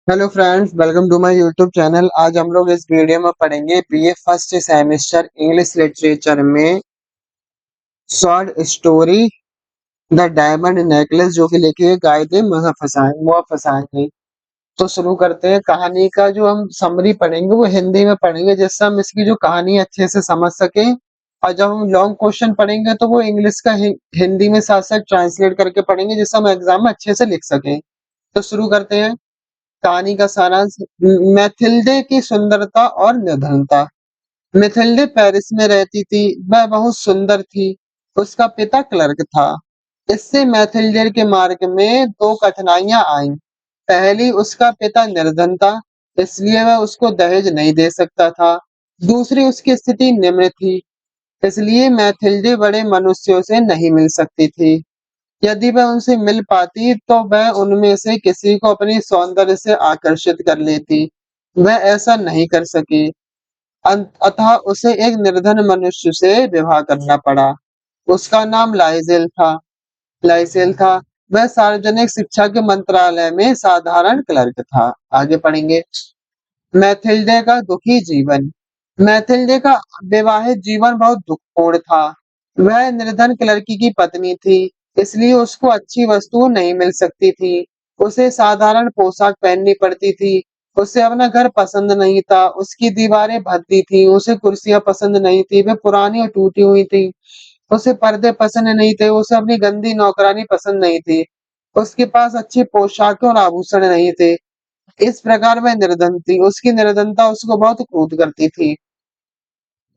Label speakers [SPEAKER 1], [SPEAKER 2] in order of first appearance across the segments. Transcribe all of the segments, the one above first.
[SPEAKER 1] Hello friends, welcome to my YouTube channel. आज हम लोग इस वीडियो में पढ़ेंगे BA first semester English literature में short story the diamond necklace, जो कि लिखी है गायदे मुहफ़्फ़ज़ानी। तो शुरू करते हैं। कहानी का जो हम समरी पढ़ेंगे वो हिंदी में पढ़ेंगे, जिससे हम इसकी जो कहानी है अच्छे से समझ सकें। और जब हम लॉन्ग क्वेश्चन पढ़ेंगे तो वो इंग्लिश का हिंदी में साथ साथ ट्रांसलेट करके पढ़ेंगे, जिससे हम एग्जाम में अच्छे से लिख सकें। तो शुरू करते हैं। कहानी का सारांश। मैथिल्डे की सुंदरता और निर्धनता। मैथिल्डे पेरिस में रहती थी। वह बहुत सुंदर थी। उसका पिता क्लर्क था। इससे मैथिल्डे के मार्ग में दो कठिनाइयां आईं। पहली, उसका पिता निर्धन था, इसलिए वह उसको दहेज नहीं दे सकता था। दूसरी, उसकी स्थिति निम्न थी, इसलिए मैथिल्डे बड़े मनुष्यों से नहीं मिल सकती थी। यदि वह उनसे मिल पाती तो वह उनमें से किसी को अपने सौंदर्य से आकर्षित कर लेती। वह ऐसा नहीं कर सकी। अतः उसे एक निर्धन मनुष्य से विवाह करना पड़ा। उसका नाम लाइसेल था। वह सार्वजनिक शिक्षा के मंत्रालय में साधारण क्लर्क था। आगे पढ़ेंगे। मैथिल्डे का दुखी जीवन। मैथिल्डे का विवाहित जीवन बहुत दुखपूर्ण था। वह निर्धन क्लर्की की पत्नी थी, इसलिए उसको अच्छी वस्तु नहीं मिल सकती थी। उसे साधारण पोशाक पहननी पड़ती थी। उसे अपना घर पसंद नहीं था, उसकी दीवारें भद्दी थी। उसे कुर्सियां पसंद नहीं थी, वे पुरानी और टूटी हुई थी। उसे पर्दे पसंद नहीं थे, उसे अपनी गंदी नौकरानी पसंद नहीं थी। उसके पास अच्छी पोशाकें और आभूषण नहीं थे। इस प्रकार वह निर्धन थी। उसकी निर्धनता उसको बहुत क्रोध करती थी।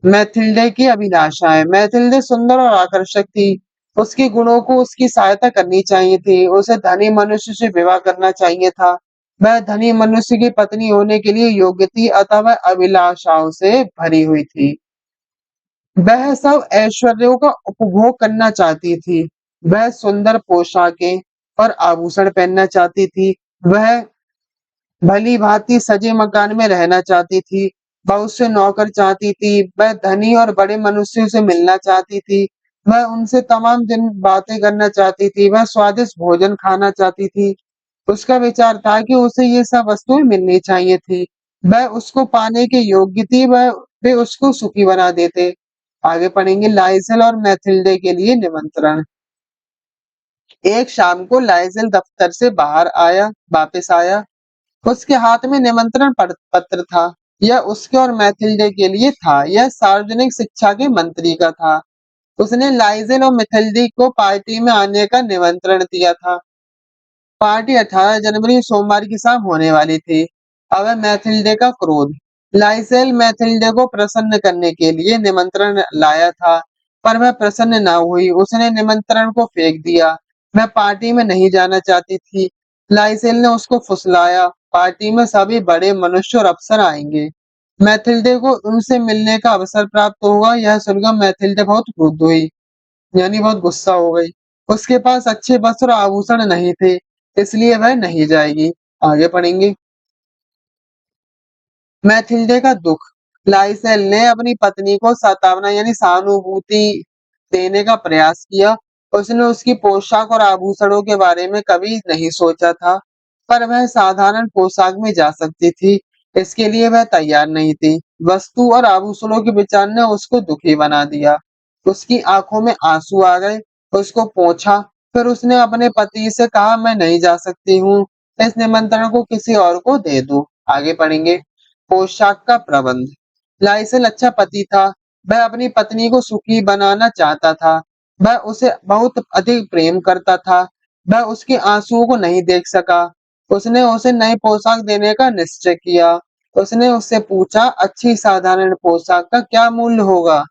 [SPEAKER 1] मैथिल्डे की अभिलाषाएं। मैथिल्डे सुंदर और आकर्षक थी। उसके गुणों को उसकी सहायता करनी चाहिए थी। उसे धनी मनुष्य से विवाह करना चाहिए था। वह धनी मनुष्य की पत्नी होने के लिए योग्य थी, अतः वह अभिलाषाओं से भरी हुई थी। वह सब ऐश्वर्यों का उपभोग करना चाहती थी। वह सुंदर पोशाकें और आभूषण पहनना चाहती थी। वह भली-भांति सजे मकान में रहना चाहती थी। बहुत से नौकर चाहती थी। वह धनी और बड़े मनुष्यों से मिलना चाहती थी। वह उनसे तमाम दिन बातें करना चाहती थी। वह स्वादिष्ट भोजन खाना चाहती थी। उसका विचार था कि उसे ये सब वस्तुएं मिलनी चाहिए थी। वह उसको पाने के योग्य थी। वे उसको सुखी बना देते। आगे पढ़ेंगे। लाइजल और मैथिल्डे के लिए निमंत्रण। एक शाम को लाइजल दफ्तर से वापस आया। उसके हाथ में पत्र था। यह उसके और मैथिल्डे के लिए था। यह सार्वजनिक शिक्षा के मंत्री का था। उसने लाइजेल और मैथिल्डे को पार्टी में आने का निमंत्रण दिया था। पार्टी 18 जनवरी सोमवार की शाम होने वाली थी। अब है मैथिल्डे का क्रोध। लाइजेल मैथिल्डे को प्रसन्न करने के लिए निमंत्रण लाया था, पर वह प्रसन्न न हुई। उसने निमंत्रण को फेंक दिया। वह पार्टी में नहीं जाना चाहती थी। लाइसेल ने उसको फुसलाया। पार्टी में सभी बड़े मनुष्य और अफसर आएंगे। मैथिल्डे को उनसे मिलने का अवसर प्राप्त होगा। यह सुनकर मैथिल्डे बहुत क्रुद्ध हुई, यानी बहुत गुस्सा हो गई। उसके पास अच्छे वस्त्र और आभूषण नहीं थे, इसलिए वह नहीं जाएगी। आगे पढ़ेंगे। मैथिल्डे का दुख। लाइसेल ने अपनी पत्नी को सतावना यानी सहानुभूति देने का प्रयास किया। उसने उसकी पोशाक और आभूषणों के बारे में कभी नहीं सोचा था, पर वह साधारण पोशाक में जा सकती थी, इसके लिए वह तैयार नहीं थी। वस्तु और आभूषणों के विचार ने उसको दुखी बना दिया। उसकी आंखों में आंसू आ गए। उसको पोंछा। फिर उसने अपने पति से कहा, मैं नहीं जा सकती हूँ। इस निमंत्रण को किसी और को दे दो। आगे पढ़ेंगे। पोशाक का प्रबंध। लाइसेल अच्छा पति था। वह अपनी पत्नी को सुखी बनाना चाहता था। वह उसे बहुत अधिक प्रेम करता था। वह उसके आंसुओं को नहीं देख सका। उसने उसे नई पोशाक देने का निश्चय किया। उसने उससे पूछा, अच्छी साधारण पोशाक का क्या मूल्य होगा?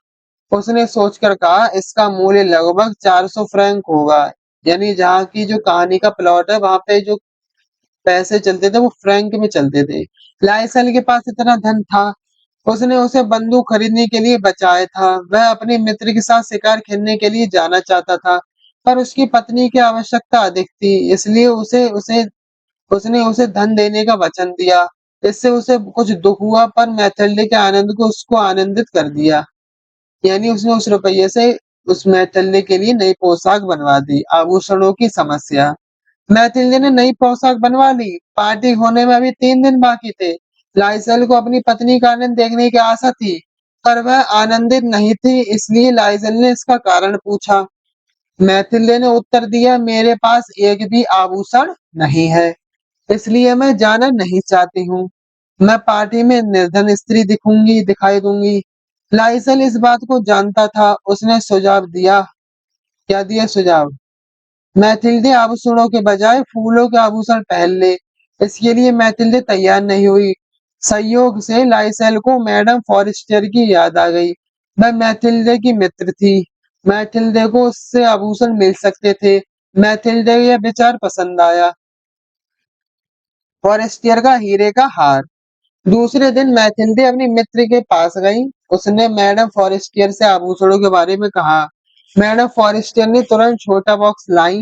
[SPEAKER 1] उसने सोचकर कहा, इसका मूल्य लगभग 400 फ्रैंक होगा। यानी जहाँ की जो कहानी का प्लॉट है, वहां पे जो पैसे चलते थे वो फ्रैंक में चलते थे। लाइसेल के पास इतना धन था। उसने उसे बंदूक खरीदने के लिए बचाया था। वह अपने मित्र के साथ शिकार खेलने के लिए जाना चाहता था, पर उसकी पत्नी की आवश्यकता अधिक थी, इसलिए उसे उसे उसने उसे धन देने का वचन दिया। इससे उसे कुछ दुख हुआ, पर मैथिल्डे के आनंद को उसको आनंदित कर दिया। यानी उसने उस रुपये से उस मैथिल्डे के लिए नई पोशाक बनवा दी। आभूषणों की समस्या। मैथिली ने नई पोशाक बनवा ली। पार्टी होने में अभी 3 दिन बाकी थे। लाइजल को अपनी पत्नी का आनंद देखने की आशा थी, पर वह आनंदित नहीं थी, इसलिए लाइजल ने इसका कारण पूछा। मैथिली ने उत्तर दिया, मेरे पास एक भी आभूषण नहीं है, इसलिए मैं जाना नहीं चाहती हूँ। मैं पार्टी में निर्धन स्त्री दिखाई दूंगी। लाइजल इस बात को जानता था। उसने सुझाव दिया। क्या दिया सुझाव? मैथिली आभूषणों के बजाय फूलों के आभूषण पहन ले। इसके लिए मैथिली तैयार नहीं हुई। संयोग से लाइसेल को मैडम फॉरेस्टर की याद आ गई। वह मैथिली की मित्र थी। मैथिली को उससे आभूषण मिल सकते थे। मैथिली को यह विचार पसंद आया। फॉरेस्टियर का हीरे का हार। दूसरे दिन मैथिली अपनी मित्र के पास गई। उसने मैडम फॉरेस्टियर से आभूषणों के बारे में कहा। मैडम फॉरेस्टियर ने तुरंत छोटा बॉक्स लाई।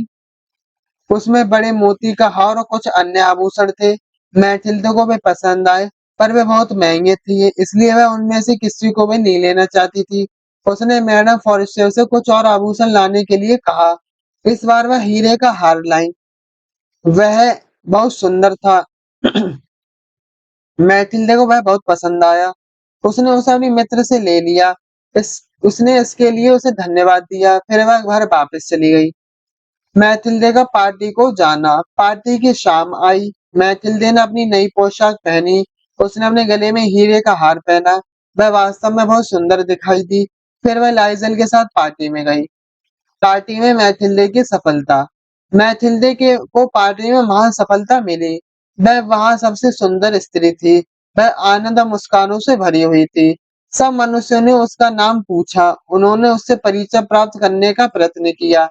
[SPEAKER 1] उसमें बड़े मोती का हार और कुछ अन्य आभूषण थे। मैथिली को वे पसंद आए, पर वे बहुत महंगे थे, इसलिए वह उनमें से किसी को भी नहीं लेना चाहती थी। उसने मैडम फॉरेस्टर से कुछ और आभूषण लाने के लिए कहा। इस बार वह हीरे का हार लाई। वह बहुत सुंदर था। मैथिली को वह बहुत पसंद आया। उसने उसे अपने मित्र से ले लिया। इस उसने इसके लिए उसे धन्यवाद दिया। फिर वह घर वापस चली गई। मैथिली का पार्टी को जाना। पार्टी की शाम आई। मैथिली ने अपनी नई पोशाक पहनी। उसने अपने गले में हीरे का हार पहना। वह वास्तव में बहुत सुंदर दिखाई दी। फिर वह लाइजल के साथ पार्टी में गई। पार्टी में मैथिली की सफलता। मैथिली के को पार्टी में महान सफलता मिली। वह वहां सबसे सुंदर स्त्री थी। वह आनंद और मुस्कानों से भरी हुई थी। सब मनुष्यों ने उसका नाम पूछा। उन्होंने उससे परिचय प्राप्त करने का प्रयत्न किया।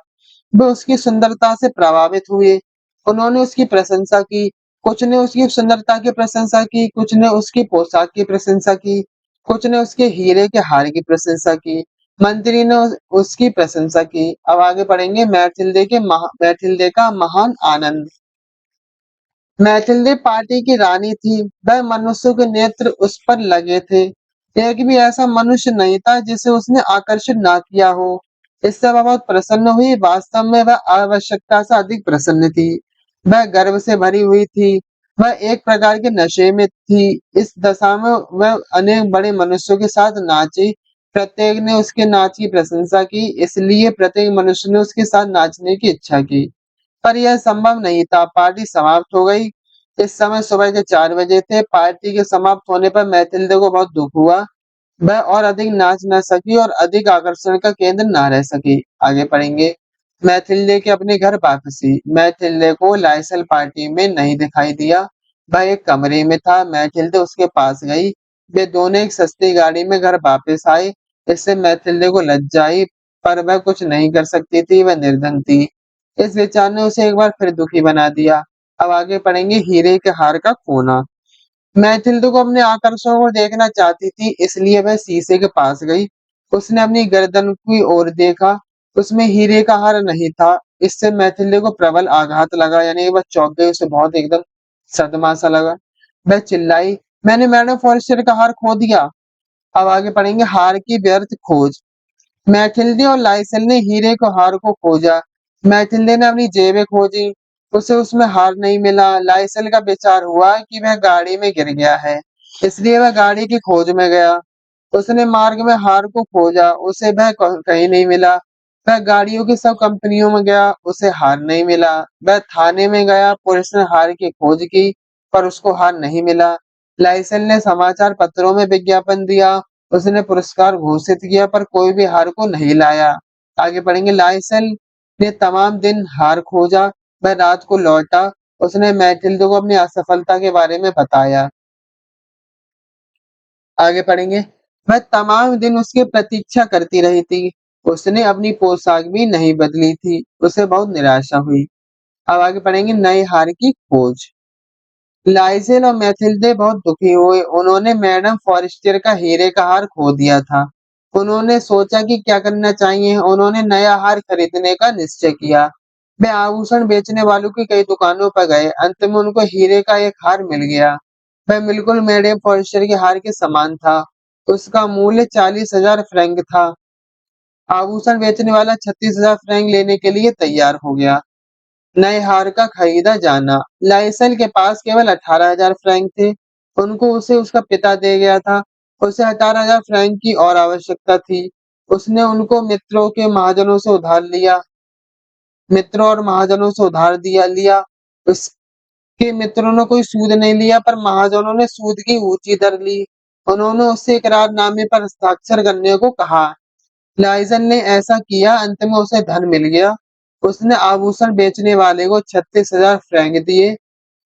[SPEAKER 1] वे उसकी सुंदरता से प्रभावित हुए। उन्होंने उसकी प्रशंसा की। कुछ ने उसकी सुंदरता की प्रशंसा की, कुछ ने उसकी पोशाक की प्रशंसा की, कुछ ने उसके हीरे के हार की प्रशंसा की। मंत्री ने उसकी प्रशंसा की। अब आगे पढ़ेंगे मैथिली का महान आनंद। मैथिली पार्टी की रानी थी। वह मनुष्यों के नेत्र उस पर लगे थे। एक भी ऐसा मनुष्य नहीं था जिसे उसने आकर्षित ना किया हो। इससे वह बहुत प्रसन्न हुई। वास्तव में वह आवश्यकता से अधिक प्रसन्न थी। वह गर्व से भरी हुई थी। वह एक प्रकार के नशे में थी। इस दशा में वह अनेक बड़े मनुष्यों के साथ नाची। प्रत्येक ने उसके नाच की प्रशंसा की, इसलिए प्रत्येक मनुष्य ने उसके साथ नाचने की इच्छा की। पर यह संभव नहीं था। पार्टी समाप्त हो गई। इस समय सुबह के 4 बजे थे। पार्टी के समाप्त होने पर मैथिली को बहुत दुख हुआ। वह और अधिक नाच न सकी और अधिक आकर्षण का केंद्र न रह सकी। आगे पढ़ेंगे। मैथिली के अपने घर वापसी। मैथिली को लाइसल पार्टी में नहीं दिखाई दिया। वह एक कमरे में था। मैथिली उसके पास गई। वे दोनों एक सस्ती गाड़ी में घर वापस आए। इससे मैथिली को लज्जा आई, पर वह कुछ नहीं कर सकती थी। वह निर्धन थी। इस विचार ने उसे एक बार फिर दुखी बना दिया। अब आगे पढ़ेंगे हीरे के हार का खोना। मैथिली को अपने आकर्षण को देखना चाहती थी, इसलिए वह शीशे के पास गई। उसने अपनी गर्दन की ओर देखा। उसमें हीरे का हार नहीं था। इससे मैथिली को प्रबल आघात लगा, यानी वह चौंक गई। उसे बहुत एकदम सदमा सा लगा। वह चिल्लाई, मैंने मैडम फॉरेस्टर का हार खो दिया। अब आगे पढ़ेंगे हार की व्यर्थ खोज। मैथिली और लाइसल ने हीरे को हार को खोजा। मैथिली ने अपनी जेबें खोजी। उसे उसमें हार नहीं मिला। लाइसल का विचार हुआ कि वह गाड़ी में गिर गया है, इसलिए वह गाड़ी की खोज में गया। उसने मार्ग में हार को खोजा। उसे वह कहीं नहीं मिला। वह गाड़ियों की सब कंपनियों में गया। उसे हार नहीं मिला। वह थाने में गया। पुलिस ने हार की खोज की, पर उसको हार नहीं मिला। लाइसल ने समाचार पत्रों में विज्ञापन दिया। उसने पुरस्कार घोषित किया, पर कोई भी हार को नहीं लाया। आगे पढ़ेंगे। लाइसल ने तमाम दिन हार खोजा। वह रात को लौटा। उसने मैथिली को अपनी असफलता के बारे में बताया। आगे पढ़ेंगे। वह तमाम दिन उसकी प्रतीक्षा करती रही थी। उसने अपनी पोशाक भी नहीं बदली थी। उसे बहुत निराशा हुई। अब आगे पढ़ेंगे नई हार की खोज। लाइसेल और मैथिली बहुत दुखी हुए। उन्होंने मैडम फॉरेस्टर का हीरे का हार खो दिया था। उन्होंने सोचा कि क्या करना चाहिए। उन्होंने नया हार खरीदने का निश्चय किया। वे आभूषण बेचने वालों की कई दुकानों पर गए। अंत में उनको हीरे का एक हार मिल गया। वह बिल्कुल मैडम फॉरेस्टर के हार के समान था। उसका मूल्य 40,000 फ्रैंक था। आभूषण बेचने वाला 36,000 फ्रैंक लेने के लिए तैयार हो गया। नए हार का खरीदा जाना। लाइसल के पास केवल 18,000 फ्रैंक थे। उनको उसे उसका पिता दे गया था। उसे 18,000 फ्रैंक की और आवश्यकता थी। उसने उनको मित्रों के महाजनों से उधार लिया। मित्रों और महाजनों से उधार दिया लिया। उसके मित्रों ने कोई सूद नहीं लिया, पर महाजनों ने सूद की ऊँची दर ली। उन्होंने उससे इकरारनामे पर हस्ताक्षर करने को कहा। लाइजन ने ऐसा किया, अंत में उसे धन मिल गया। उसने आभूषण बेचने वाले को 36,000 फ्रैंक दिए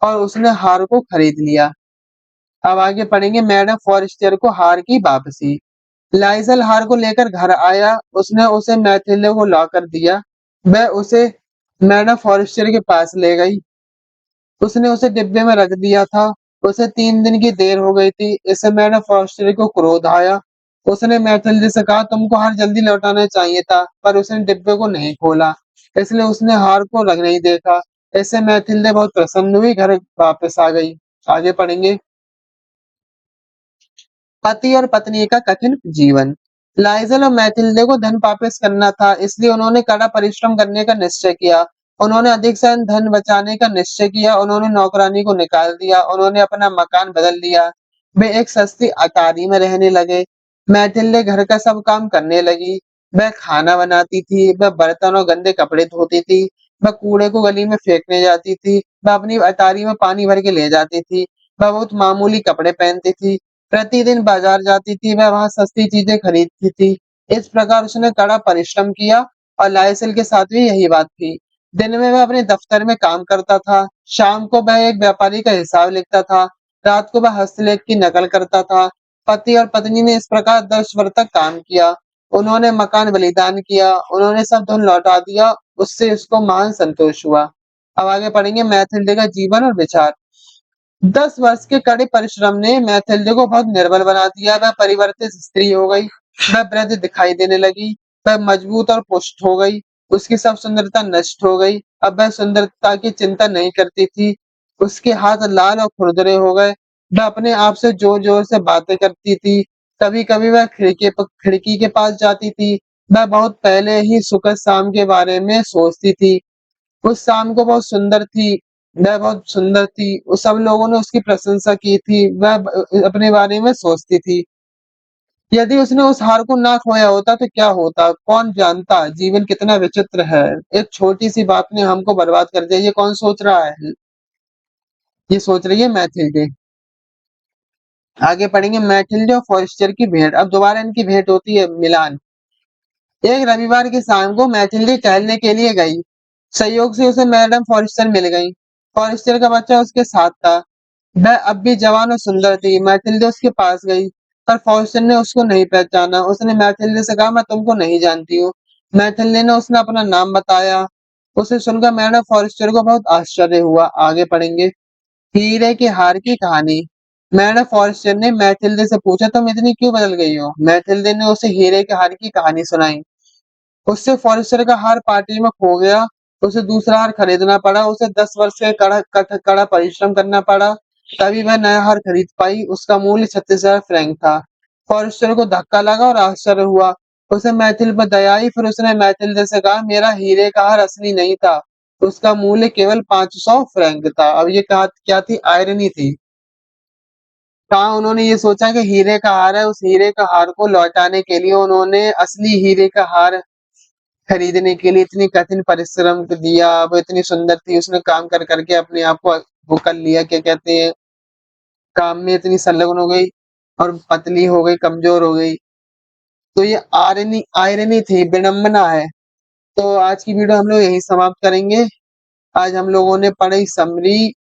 [SPEAKER 1] और उसने हार को खरीद लिया। अब आगे पढ़ेंगे मैडम फॉरेस्टियर को हार की वापसी। लाइजल हार को लेकर घर आया। उसने उसे मैथिल्डे को लॉकर दिया। वह उसे मैडम फॉरेस्टियर के पास ले गई। उसने उसे डिब्बे में रख दिया था। उसे 3 दिन की देर हो गई थी। इससे मैडम फॉरेस्टियर को क्रोध आया। उसने मैथिल्डे से कहा, तुमको हार जल्दी लौटाना चाहिए था, पर उसने डिब्बे को नहीं खोला, इसलिए उसने हार को रंग नहीं देखा। इससे मैथिल्डे बहुत प्रसन्न हुई, घर वापस आ गई। आगे पढ़ेंगे पति और पत्नी का कठिन जीवन। लाइजल और मैथिल्डे को धन वापस करना था, इसलिए उन्होंने कड़ा परिश्रम करने का निश्चय किया। उन्होंने अधिक से अधिक धन बचाने का निश्चय किया। उन्होंने नौकरानी को निकाल दिया। उन्होंने अपना मकान बदल लिया। वे एक सस्ती अटारी में रहने लगे। मैथिल्डे घर का सब काम करने लगी। वह खाना बनाती थी, वह बर्तन और गंदे कपड़े धोती थी, वह कूड़े को गली में फेंकने जाती थी, वह अपनी अटारी में पानी भर के ले जाती थी, वह बहुत मामूली कपड़े पहनती थी, प्रतिदिन बाजार जाती थी, वह वहाँ सस्ती चीजें खरीदती थी। इस प्रकार उसने कड़ा परिश्रम किया और लाइसल के साथ भी यही बात थी। दिन में वह अपने दफ्तर में काम करता था। शाम को वह एक व्यापारी का हिसाब लिखता था। रात को वह हस्तलेख की नकल करता था। पति और पत्नी ने इस प्रकार 10 वर्ष तक काम किया। उन्होंने मकान बलिदान किया। उन्होंने सब धन लौटा दिया। उससे उसको महान संतोष हुआ। अब आगे पढ़ेंगे मैथिल्डे का जीवन और विचार। 10 वर्ष के कड़े परिश्रम ने मैथिल्डे को बहुत निर्बल बना दिया। वह परिवर्तित स्त्री हो गई। वह वृद्ध दिखाई देने लगी। वह मजबूत और पुष्ट हो गई। उसकी सब सुंदरता नष्ट हो गई। अब वह सुंदरता की चिंता नहीं करती थी। उसके हाथ लाल और खुरदरे हो गए। वह अपने आप से जोर-जोर से बातें करती थी। कभी-कभी वह खिड़की के पास जाती थी। वह बहुत पहले ही सुखद शाम के बारे में सोचती थी। उस शाम को बहुत सुंदर थी, वह बहुत सुंदर थी, वो सब लोगों ने उसकी प्रशंसा की थी, वह अपने बारे में सोचती थी। यदि उसने उस हार को ना खोया होता तो क्या होता? कौन जानता? जीवन कितना विचित्र है। एक छोटी-सी बात ने हमको बर्बाद कर दिया। ये कौन सोच रहा है? ये सोच रही है मैथिल्डे। आगे पढ़ेंगे मैटिल्डे और फॉरेस्टर की भेंट। अब दोबारा इनकी भेंट होती है मिलान। एक रविवार की शाम को मैथिल्डे टहलने के लिए गई। संयोग से उसे मैडम फॉरेस्टर मिल गई। फॉरेस्टर का बच्चा उसके साथ था। वह अब भी जवान और सुंदर थी। मैथिल्डे उसके पास गई, पर फॉरेस्टर ने उसको नहीं पहचाना। उसने मैथिल्डे से कहा, मैं तुमको नहीं जानती हूँ। मैथिल्डे ने उसने अपना नाम बताया। उसे सुनकर मैडम फॉरेस्टर को बहुत आश्चर्य हुआ। आगे पढ़ेंगे हीरे की हार की कहानी। मैडम फॉरेस्टर ने मैथिल्डे से पूछा, तुम इतनी क्यों बदल गई हो? मैथिल्डे ने उसे हीरे के हार की कहानी सुनाई। उससे फॉरेस्टर का हार पार्टी में खो गया। उसे दूसरा हार खरीदना पड़ा। उसे 10 वर्ष से कड़ा परिश्रम करना पड़ा, तभी वह नया हार खरीद पाई। उसका मूल्य 36,000 फ्रैंक था। फॉरेस्टर को धक्का लगा और आश्चर्य हुआ। उसे मैथिल पर दया आई। फिर उसने मैथिल्डे से कहा, मेरा हीरे का हार असली नहीं था, उसका मूल्य केवल 500 फ्रैंक था। अब ये कहा क्या थी? आयरनी थी। कहा उन्होंने ये सोचा कि हीरे का हार है, उस हीरे का हार को लौटाने के लिए उन्होंने असली हीरे का हार खरीदने के लिए इतनी कठिन परिश्रम दिया। वो इतनी सुंदर थी, उसने काम कर करके अपने आप को वो कर लिया, क्या कहते हैं, काम में इतनी संलग्न हो गई और पतली हो गई, कमजोर हो गई। तो ये आयरनी आयरनी थी, विडंबना है। तो आज की वीडियो हम लोग यहीं समाप्त करेंगे। आज हम लोगों ने पढ़ी समरी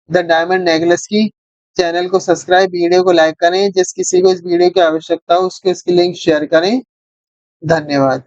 [SPEAKER 1] द डायमंड नेकलेस की। चैनल को सब्सक्राइब, वीडियो को लाइक करें। जिस किसी को इस वीडियो की आवश्यकता हो उसको इसकी लिंक शेयर करें। धन्यवाद।